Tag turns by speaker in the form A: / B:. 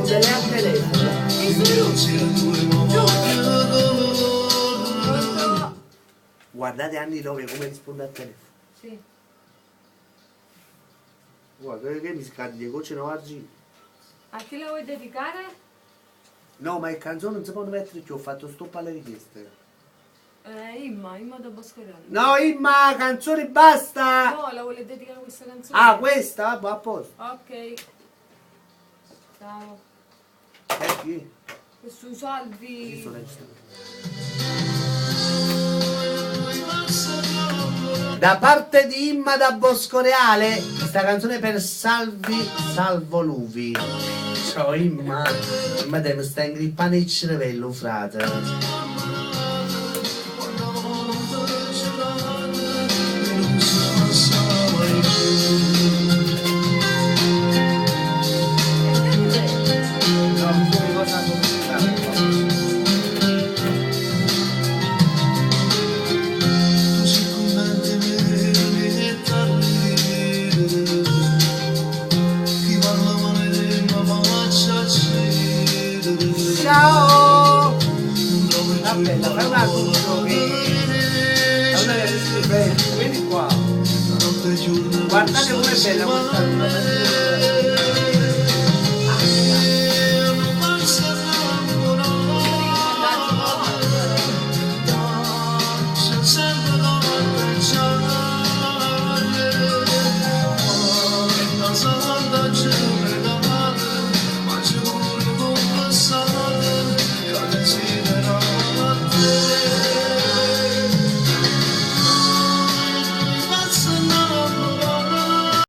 A: Delle al telefono. Guardate Anni 9 come risponde al telefono.
B: Sì.
A: Guarda che mi scadi le gocce oggi.
B: A chi la vuoi dedicare?
A: No, ma il canzone non si può mettere più, ho fatto stop alle richieste.
B: Imma da Boscorello.
A: No, Imma, canzone basta!
B: No, la vuole dedicare questa canzone?
A: Ah, questa? Va a posto.
B: Ok. Ciao.
A: Chi?
B: Su Salvi.
A: Chi sono registrato? Da parte di Imma da Boscoreale, questa canzone per Salvo Luvi. Ciao Imma. Imma te mi sta ingrippando il cervello, frate. Ciao! La bella, fai un annuncio che è una delle sue belle, vieni qua. Guardate com'è bella questa luna.